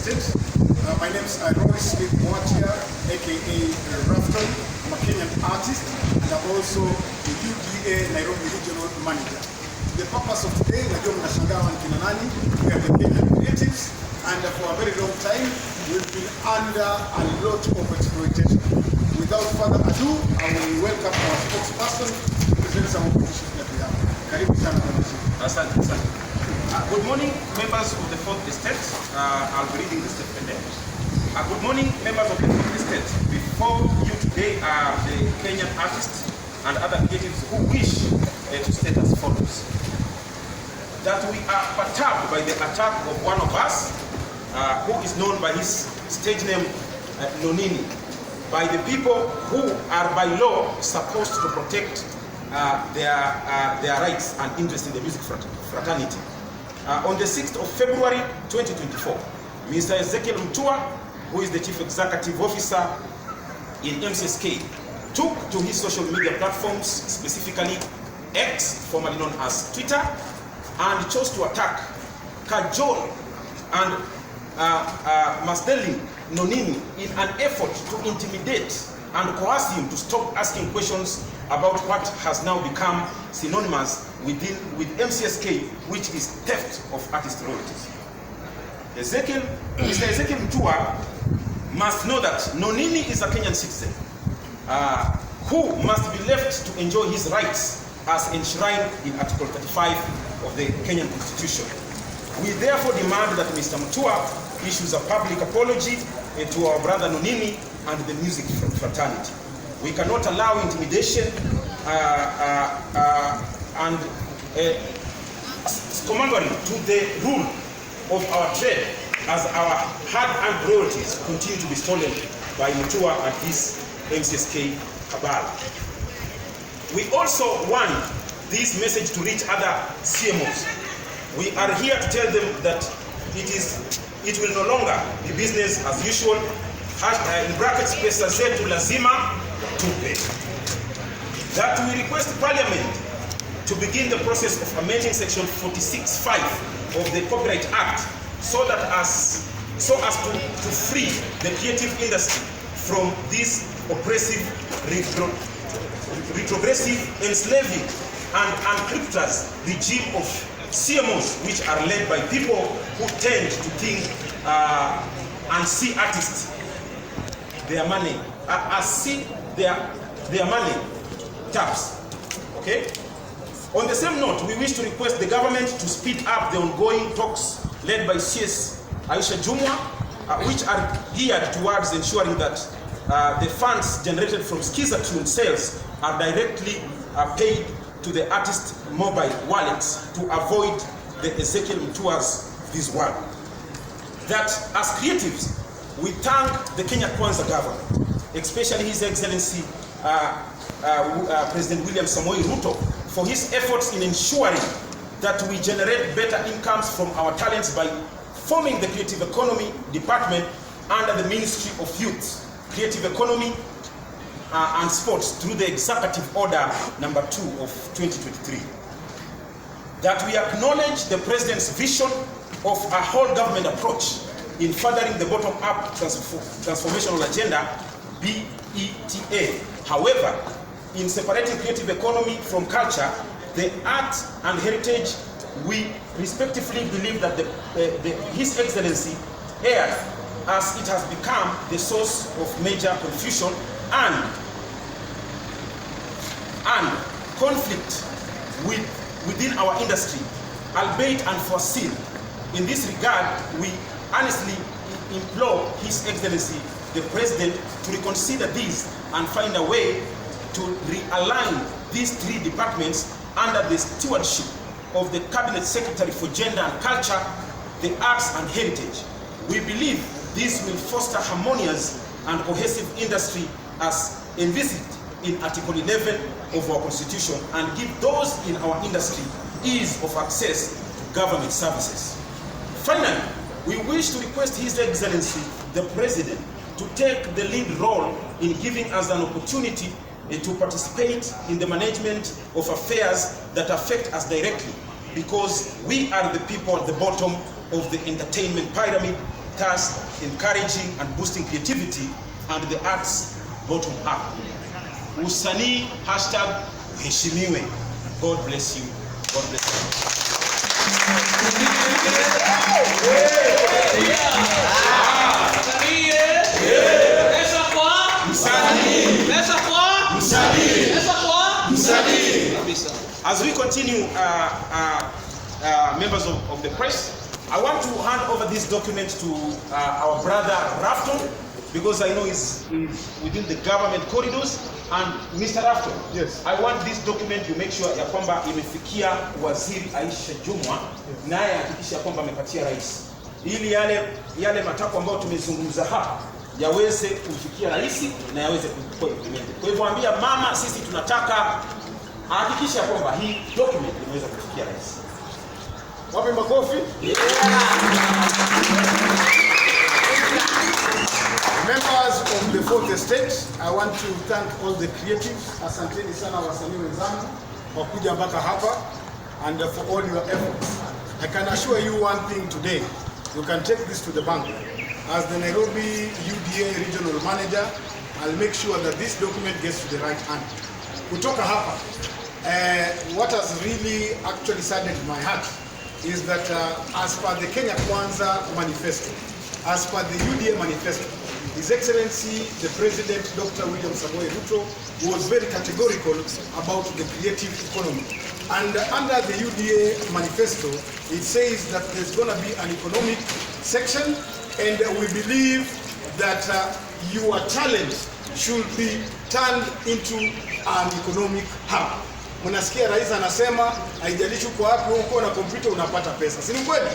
Estate. My name is Roy Smith Mwatia, aka Rufftone. I'm a Kenyan artist and I'm also the UDA Nairobi Regional Manager. The purpose of today, najua mnashangaa ni kina nani, we are the Kenyan creatives, and for a very long time we've been under a lot of exploitation. Without further ado, I will welcome our spokesperson to present some of the issues that we have. Karibu sana. Asante. Good morning, members of the 4th Estate. I'll be reading the statement. Good morning, members of the 4th Estate. Before you today are the Kenyan artists and other creatives who wish to state as follows. That we are perturbed by the attack of one of us, who is known by his stage name Nonini, by the people who are by law supposed to protect their rights and interests in the music fraternity. On the 6th of February 2024, Mr. Ezekiel Mutua, who is the Chief Executive Officer in MCSK, took to his social media platforms, specifically X, formerly known as Twitter, and chose to attack, cajole, and Masdeli Nonini in an effort to intimidate and coerce him to stop asking questions about what has now become synonymous with MCSK, which is theft of artist royalties. Mr. Ezekiel Mutua must know that Nonini is a Kenyan citizen who must be left to enjoy his rights as enshrined in Article 35 of the Kenyan Constitution. We therefore demand that Mr. Mutua issues a public apology to our brother Nonini and the music fraternity. We cannot allow intimidation and commandery to the rule of our trade as our hard-earned royalties continue to be stolen by Mutua and his MCSK cabal. We also want this message to reach other CMOs. We are here to tell them that it will no longer be business as usual. In brackets, pesa zetu lazima tupe. That we request Parliament to begin the process of amending Section 46(5) of the Copyright Act so as to free the creative industry from this oppressive, retrogressive, enslaving, and unscrupulous regime of CMOs, which are led by people who tend to think and see artists, their money, see their money taps. Okay? On the same note, we wish to request the government to speed up the ongoing talks led by CS Aisha Jumwa, which are geared towards ensuring that the funds generated from Skizatune sales are directly paid to the artist mobile wallets to avoid the Ezekiel Mutua's this work. That as creatives, we thank the Kenya Kwanza government, especially His Excellency President William Samoei Ruto, for his efforts in ensuring that we generate better incomes from our talents by forming the Creative Economy Department under the Ministry of Youth, Creative Economy and Sports through the Executive Order number 2 of 2023. That we acknowledge the President's vision of a whole government approach in furthering the bottom-up transformational agenda, BETA. However, in separating creative economy from culture, the art and heritage, we respectively believe that His Excellency erred as it has become the source of major confusion and conflict within our industry, albeit unforeseen. In this regard, we honestly implore His Excellency, the President, to reconsider this and find a way to realign these three departments under the stewardship of the Cabinet Secretary for Gender and Culture, the Arts and Heritage. We believe this will foster harmonious and cohesive industry as envisaged in Article 11 of our Constitution and give those in our industry ease of access to government services. Finally, we wish to request His Excellency, the President, to take the lead role in giving us an opportunity to participate in the management of affairs that affect us directly, because we are the people at the bottom of the entertainment pyramid thus encouraging and boosting creativity and the arts bottom up. Usanii #uheshimiwe. God bless you. God bless you. As we continue, members of the press, I want to hand over this document to our brother Rufftone, because I know he's within the government corridors. And Mr. Rufftone, yes, I want this document to make sure ya kwamba imefikia Waziri Aisha Jumwa, naye hakikisha kwamba amepatia rais, ili yale matakwa ambayo tumezungumza hapa yaweze kufikia rais na yaweze kuwa implemented. Kwa hivyo ambia mama, sisi tunataka hakikisha kwamba hii document inaweza kufikia rais. Wapi makofi? Yeah. Members of the fourth estate, I want to thank all the creatives. Asanteni sana wasanii wenzangu kwa kuja mpaka hapa and for all your efforts. I can assure you one thing today. You can take this to the bank. As the Nairobi UDA regional manager, I'll make sure that this document gets to the right hand. Kutoka hapa, what has really actually saddened my heart is that as per the Kenya Kwanza manifesto, as per the UDA manifesto, His Excellency the President Dr. William Samoei Ruto was very categorical about the creative economy. And under the UDA manifesto, it says that there's going to be an economic section, and we believe that your talent should be turned into an economic hub. Mnasikia rais anasema haijalishi uko wapi, uko na kompyuta unapata pesa. Si ni kweli?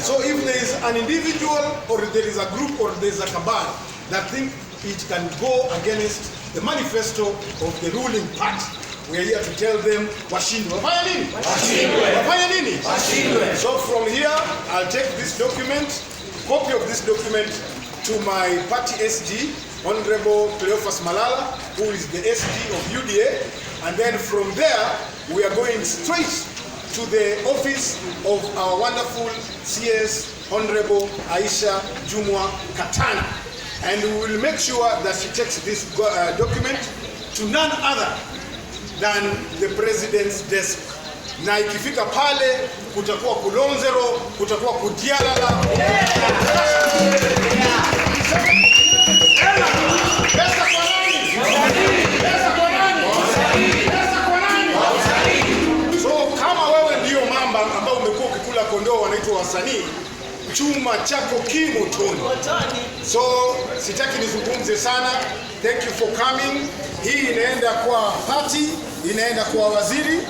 So if there is an individual or there is a group or there is a cabal that think it can go against the manifesto of the ruling party, we are here to tell them washindwe. Wafanya nini? Washindwe. Wafanya nini? Washindwe. So from here I'll take this document, copy of this document, to my party SG, Honorable Cleophas Malala, who is the SG of UDA, and then from there we are going straight to the office of our wonderful CS, Honorable Aisha Jumwa Katana, and we will make sure that she takes this document to none other than the President's desk. Na ikifika pale kutakuwa kulonzero, kutakuwa kudialala. So kama wewe ndio mamba ambao umekuwa ukikula kondoo wanaitwa wasanii, chuma chako kimo toni. So sitaki nizungumze sana. Thank you for coming. Hii inaenda kwa party, inaenda kwa waziri,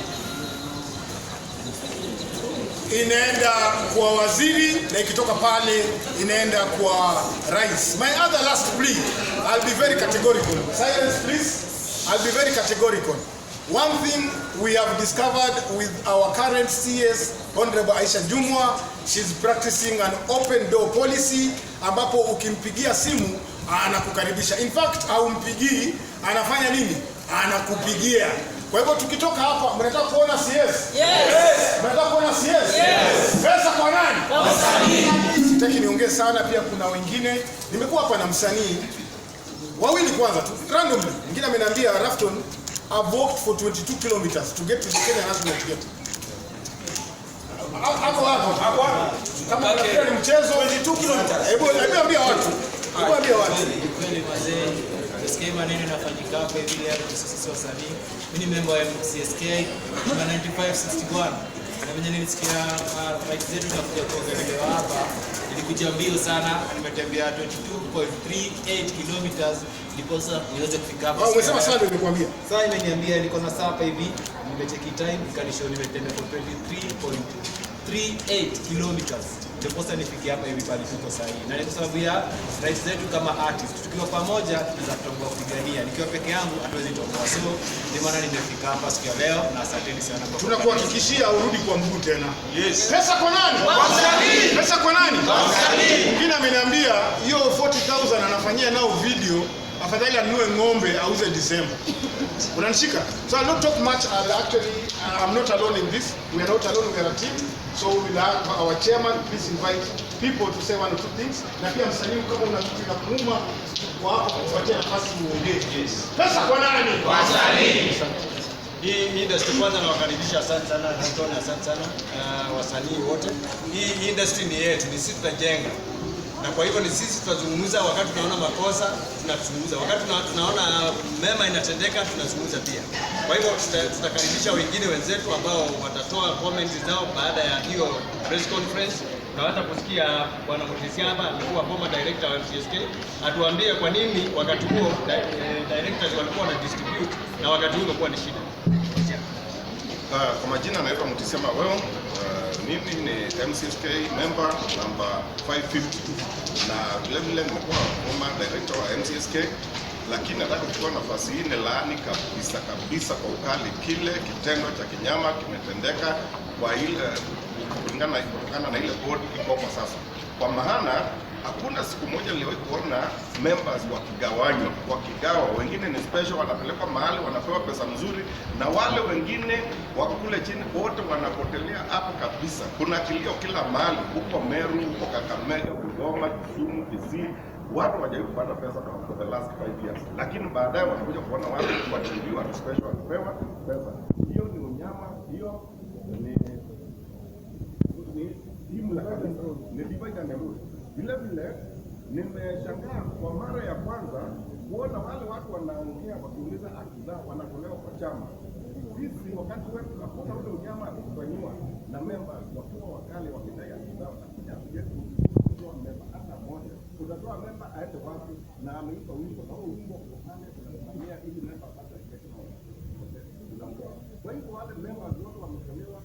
inaenda kwa waziri, na ikitoka pale inaenda kwa rais. My other last plea, I'll be very categorical. Silence please. I'll be very categorical. One thing we have discovered with our current CS, Honorable Aisha Jumwa, she's practicing an open door policy, ambapo ukimpigia simu anakukaribisha. In fact, haumpigii, anafanya nini? Anakupigia. Kwa hivyo tukitoka hapa, mnataka kuona CS? Yes. Mnataka kuona CS? Yes. Pesa kwa nani? Kwa msanii. Sitaki niongee sana, pia kuna wengine. Nimekuwa hapa na msanii wawili kwanza tu, randomly. Mwingine ameniambia, Rufftone, I've walked for 22 kilometers to get to the Kenya National Theatre. Hapo. Kama unafikiri ni mchezo, 22 kilometers. Hebu ambia watu. Hebu ambia watu. Kweli wazee, CSK maneno yanafanyika hapa hivi leo sisi wasanii. Mimi ni member wa CSK na 9561. Na mwenye nilisikia right zetu tunakuja kuongelea hapa. Nilikuja mbio sana, nimetembea 22.38 kilometers ndiposa niweze kufika hapa. Umesema sana nimekuambia. Sasa imeniambia niko na saa hapa hivi, nimecheki time ikanishow nimetembea for 23.38 kilometers. Ndiposa nifike hapa hivi pale tuko sahihi. Na ni kwa sababu ya rights zetu kama artist. Tukiwa pamoja tunaweza kutoboa kupigania. Nikiwa peke yangu hatuwezi toboa. So ndio maana nimefika hapa siku ya leo na asanteni sana kwa tunakuhakikishia urudi kwa mguu tena. Yes. Pesa kwa nani? Kwa msanii. Pesa kwa nani? Kwa msanii. Mwingine ameniambia hiyo 40,000 anafanyia nao video afadhali anunue ng'ombe auze December. Unanishika? So I'll not talk much. I'm not alone in this. We are not alone, we are a team. So we will have our chairman, please invite people to say one or two things. Na pia msanii kama una kitu ya kuuma wako kupatia nafasi muongee. Pesa kwa nani? Wasanii. Hii industry kwanza nawakaribisha asante sana Rufftone, asante sana wasanii wote. Hii industry ni yetu, ni sisi tutajenga. Na kwa hivyo ni sisi tutazungumza wakati tunaona makosa, tunazungumza. Wakati tunaona mema inatendeka, tunazungumza pia. Kwa hivyo tutakaribisha wengine wenzetu ambao watatoa comments zao baada ya hiyo press conference. Tunaweza kusikia bwana Mutisia hapa alikuwa former director wa MCSK, atuambie kwa nini wakati huo directors walikuwa na distribute na wakati huo ulikuwa ni shida. Kwa majina naitwa Mutisia Maweo. Mimi ni MCSK member number 550 na vile nimekuwa former director wa MCSK, lakini nataka kuchukua nafasi hii nelaani kabisa kwa ukali kile kitendo cha kinyama kimetendeka kwa ile kutokana na ile board iko kwa sasa. Kwa maana hakuna siku moja niliwahi kuona members wakigawa, wengine ni special wanapelekwa mahali wanapewa pesa mzuri, na wale wengine wako kule chini wote wanapotelea hapo kabisa. Kuna kilio kila mahali, huko Meru, huko Kakamega, Bungoma, Kisumu, Kisii, watu hawajawahi kupata pesa for the last 5 years, lakini baadaye wanakuja kuona watu wakiwa special wanapewa pesa. Hiyo ni unyama, hiyo ni divide and rule. Vile nimeshangaa kwa mara ya kwanza kuona wale watu wanaongea wakiuliza haki zao wanatolewa kwa chama. Sisi wakati wetu hakuna ule unyama kufanywa na members wakiwa wakali wakidai haki zao, na yetu kutoa member hata moja. Utatoa member aende wapi na ameipa wimbo na huo wimbo ukane tunafanyia ili member apate kesho. Kwa hivyo wale members wote wametolewa,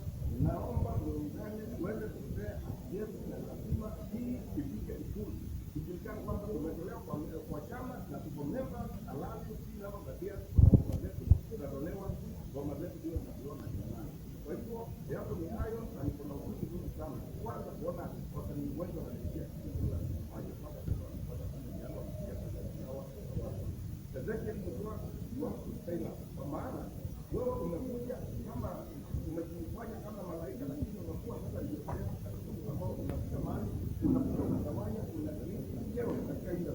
naomba muungane uende kupea yetu na lazima hii ifike ikulu. Ikilikana kwamba tumetolewa kwa chama na tuko members, alafu si namba badia ngoma zetu tutatolewa, ngoma zetu ndio tunaziona kila nani. Kwa hivyo yapo ni hayo, na niko na ujuzi mzuri sana. Kwanza kuona wasanii wengi wanasikia kuzungumza hawajapata pesa, wanapata pesa yao wanasikia pesa yao. Ezekiel Mutwa wako Taylor, kwa maana wewe umekuja kama umejifanya kama malaika, lakini unakuwa sasa ndio ambao unafika mahali unakuwa unagawanya unadhalilisha kero katika hilo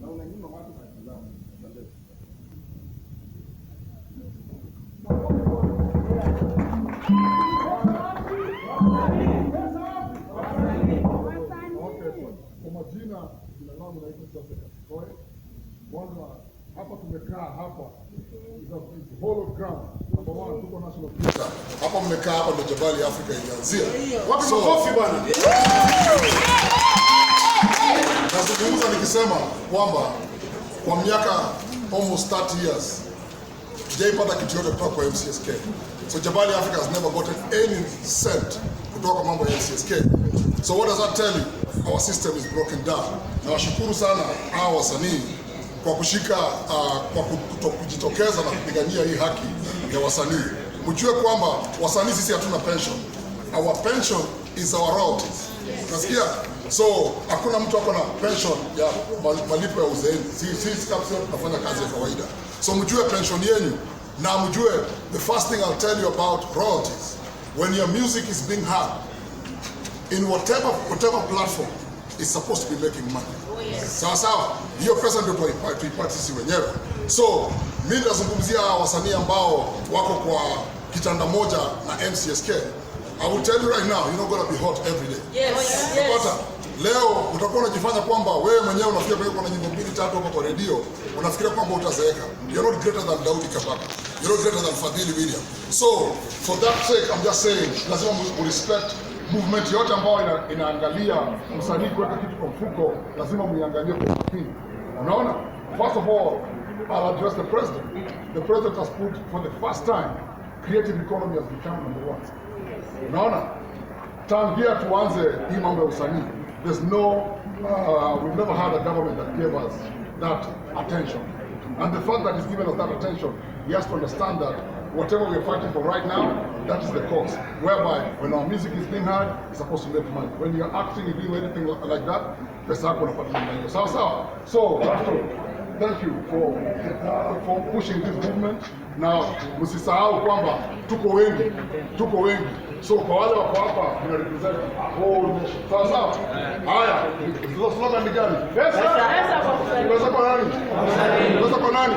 na unanyima watu haki zao. Kwa majina jina langu naitwa Joseph Koe. Kwanza hapa tumekaa hapa is hall of ground number 1 tuko national theater. Hapa mmekaa hapa ndio Jabali Africa ilianzia. Wapi makofi bwana? Nazungumza nikisema kwamba kwa miaka almost 30 years sijaipata kitu yote kutoka kwa MCSK. So Jabali Africa has never gotten any cent kutoka kwa mambo ya MCSK. So what does that tell you? Our system is broken down. Na washukuru sana hawa wasanii kwa kushika kwa kujitokeza na kupigania hii haki ya wasanii. Mjue kwamba wasanii sisi hatuna pension. Our pension is our royalties. Unasikia? So hakuna mtu ako na pension ya malipo ya uzeeni. Sisi kabisa tunafanya kazi ya kawaida. So mjue pension yenu, na mjue the first thing I'll tell you about royalties. When your music is being heard in whatever platform, is supposed to be making money. Sawa sawa, hiyo pesa ndio tuipate sisi wenyewe. So mimi nazungumzia wasanii ambao wako kwa kitanda moja na MCSK. I will tell you right now, you're not going to be hot every day. Yes. Leo utakuwa unajifanya kwamba wewe mwenyewe unafikiria kwa nyimbo 2-3 hapo kwa radio, unafikiria kwamba utazeeka. You're not greater than Daudi Kabaka. You're not greater than Fadhili William. So for that sake, I'm just saying, lazima respect movement yote ambayo inaangalia msanii kuweka kitu kwa mfuko, lazima muiangalie kwa makini. Unaona? First of all, I'll address the president. The president has put, for the first time, creative economy has become number 1. Unaona? Tangia tuanze hii mambo ya usanii, there's no, we've never had a government that gave us that attention. And the fact that he's given us that attention, he has to understand that whatever we're fighting for right now, that is the cause. Whereby, when our music is being heard, it's supposed to make money. When you're acting, you do anything like that, pesa yako unapata namna hiyo. Sawa sawa. So, thank you for pushing this movement. Now, msisahau kwamba tuko wengi. So kwa wale wako hapa tuna represent a whole nation. Sawa. Haya, slogan ni gani? Pesa kwa nani? Pesa kwa nani?